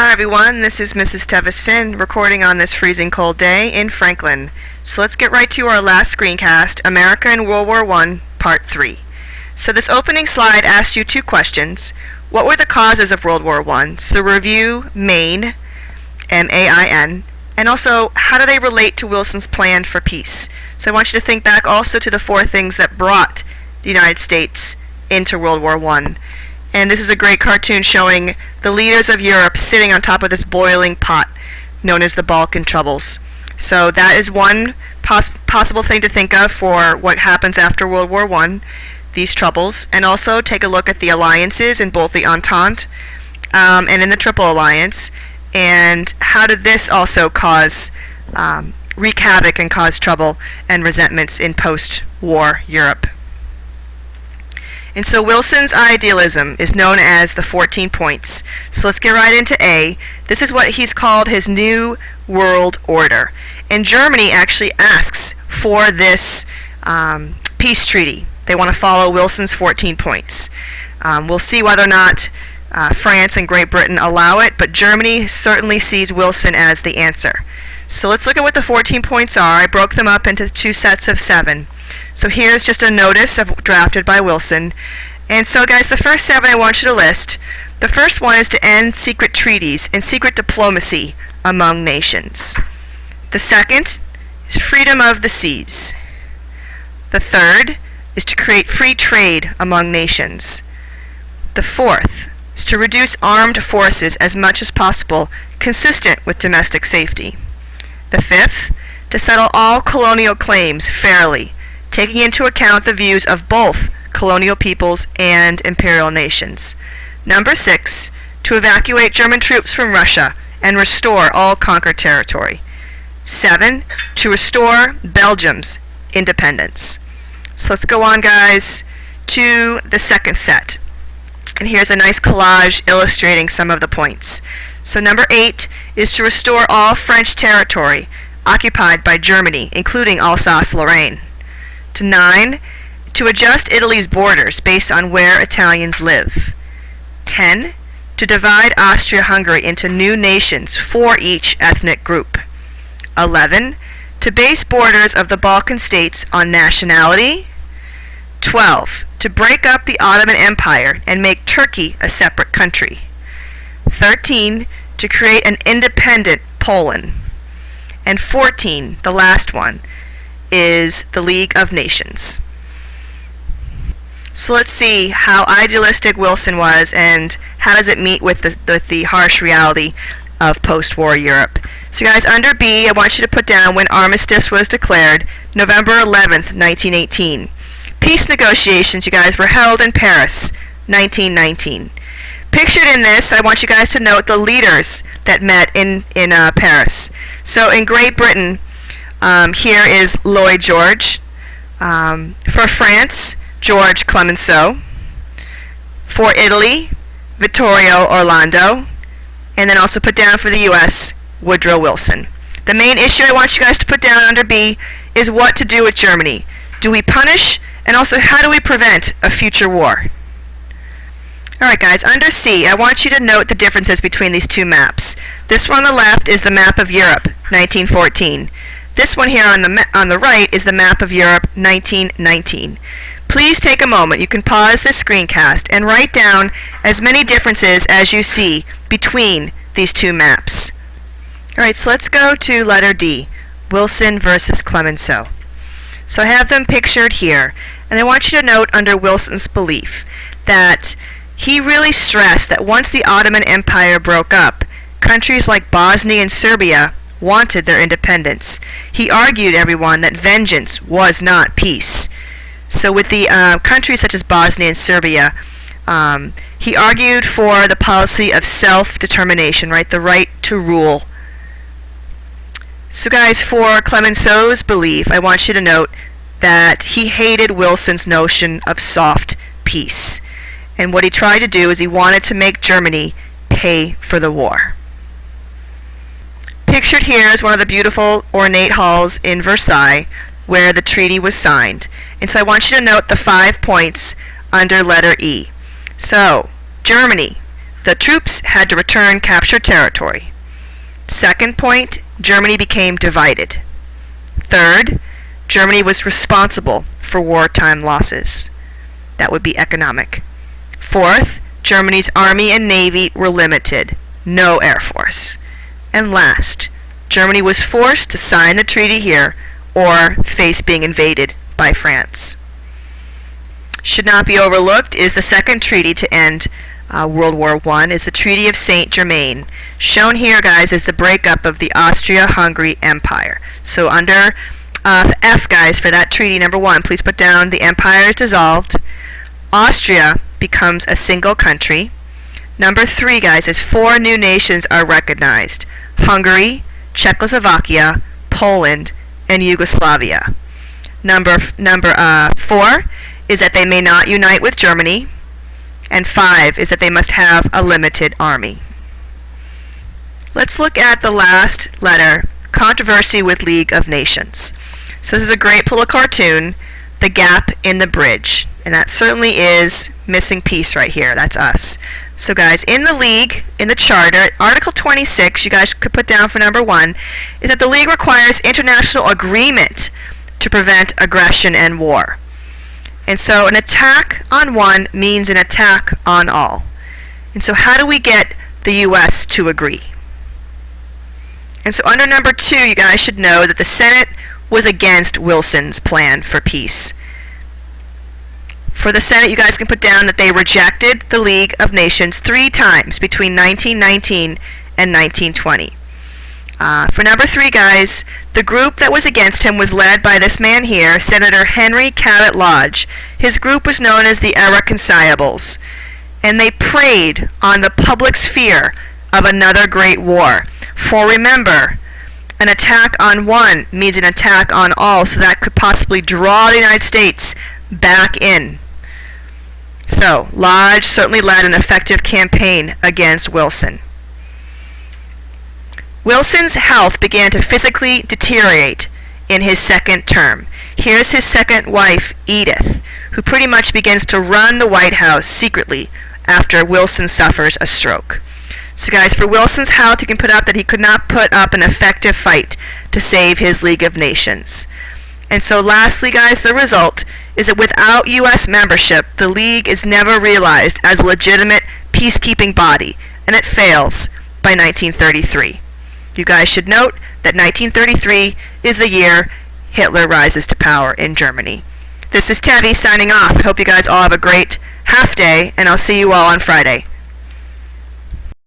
Hi everyone, this is Mrs. Tevis-Finn recording on this freezing cold day in Franklin. So let's get right to our last screencast, America in World War I, Part 3. So this opening slide asks you two questions. What were the causes of World War I? So review Main, M-A-I-N, and also how do they relate to Wilson's plan for peace? So I want you to think back also to the four things that brought the United States into World War I. And this is a great cartoon showing the leaders of Europe sitting on top of this boiling pot known as the Balkan Troubles. So that is one possible thing to think of for what happens after World War I, these troubles. And also take a look at the alliances in both the Entente and in the Triple Alliance. And how did this also cause, wreak havoc and cause trouble and resentments in post-war Europe. And so Wilson's idealism is known as the 14 points. So let's get right into A. This is what he's called his New World Order. And Germany actually asks for this peace treaty. They want to follow Wilson's 14 points. We'll see whether or not France and Great Britain allow it, but Germany certainly sees Wilson as the answer. So let's look at what the 14 points are. I broke them up into two sets of 7. So here's just a notice drafted by Wilson. And so guys, the first 7 I want you to list. The first one is to end secret treaties and secret diplomacy among nations. The second is freedom of the seas. The third is to create free trade among nations. The fourth is to reduce armed forces as much as possible, consistent with domestic safety. The fifth, to settle all colonial claims fairly, taking into account the views of both colonial peoples and imperial nations. Number 6, to evacuate German troops from Russia and restore all conquered territory. 7, to restore Belgium's independence. So let's go on, guys, to the second set. And here's a nice collage illustrating some of the points. So number 8 is to restore all French territory occupied by Germany, including Alsace-Lorraine. To 9, to adjust Italy's borders based on where Italians live. 10, to divide Austria-Hungary into new nations for each ethnic group. 11, to base borders of the Balkan states on nationality. 12, to break up the Ottoman Empire and make Turkey a separate country. 13, to create an independent Poland. And 14, the last one, is the League of Nations. So let's see how idealistic Wilson was and how does it meet with the harsh reality of post-war Europe. So guys, under B, I want you to put down when armistice was declared, November 11th, 1918. Peace negotiations, you guys, were held in Paris, 1919. Pictured in this, I want you guys to note the leaders that met in Paris. So in Great Britain, here is Lloyd George. For France, George Clemenceau. For Italy, Vittorio Orlando. And then also put down for the U.S., Woodrow Wilson. The main issue I want you guys to put down under B is what to do with Germany. Do we punish? And also, how do we prevent a future war? Alright guys, under C, I want you to note the differences between these two maps. This one on the left is the map of Europe, 1914. This one here on the right is the map of Europe, 1919. Please take a moment. You can pause this screencast and write down as many differences as you see between these two maps. Alright, so let's go to letter D, Wilson versus Clemenceau. So I have them pictured here, and I want you to note under Wilson's belief that he really stressed that once the Ottoman Empire broke up, countries like Bosnia and Serbia wanted their independence. He argued, everyone, that vengeance was not peace. So with the countries such as Bosnia and Serbia, he argued for the policy of self-determination, right? The right to rule. So guys, for Clemenceau's belief, I want you to note that he hated Wilson's notion of soft peace. And what he tried to do is he wanted to make Germany pay for the war. Pictured here is one of the beautiful ornate halls in Versailles where the treaty was signed. And so I want you to note the 5 points under letter E. So, Germany the troops had to return captured territory. Second point, Germany became divided. Third, Germany was responsible for wartime losses. That would be economic. Fourth, Germany's army and navy were limited. No air force. And last, Germany was forced to sign the treaty here or face being invaded by France. Should not be overlooked is the second treaty to end World War I is the Treaty of Saint-Germain. Shown here, guys, is the breakup of the Austria-Hungary Empire. So under F, guys, for that treaty, number 1, please put down the empire is dissolved. Austria becomes a single country. Number 3, guys, is 4 new nations are recognized. Hungary, Czechoslovakia, Poland, and Yugoslavia. Number 4 is that they may not unite with Germany. And 5 is that they must have a limited army. Let's look at the last letter, controversy with League of Nations. So this is a great little cartoon, the gap in the bridge. And that certainly is missing piece right here. That's us. So guys, in the League, in the Charter, Article 26, you guys could put down for number 1, is that the League requires international agreement to prevent aggression and war. And so an attack on one means an attack on all. And so how do we get the U.S. to agree? And so under number 2, you guys should know that the Senate was against Wilson's plan for peace. For the Senate, you guys can put down that they rejected the League of Nations 3 times between 1919 and 1920. For number 3, guys, the group that was against him was led by this man here, Senator Henry Cabot Lodge. His group was known as the Irreconcilable, and they preyed on the public's fear of another great war. For remember, an attack on one means an attack on all, so that could possibly draw the United States back in. So, Lodge certainly led an effective campaign against Wilson. Wilson's health began to physically deteriorate in his second term. Here's his second wife, Edith, who pretty much begins to run the White House secretly after Wilson suffers a stroke. So guys, for Wilson's health, you can put up that he could not put up an effective fight to save his League of Nations. And so lastly, guys, the result is that without U.S. membership, the League is never realized as a legitimate peacekeeping body, and it fails by 1933. You guys should note that 1933 is the year Hitler rises to power in Germany. This is Tevis signing off. I hope you guys all have a great half day, and I'll see you all on Friday.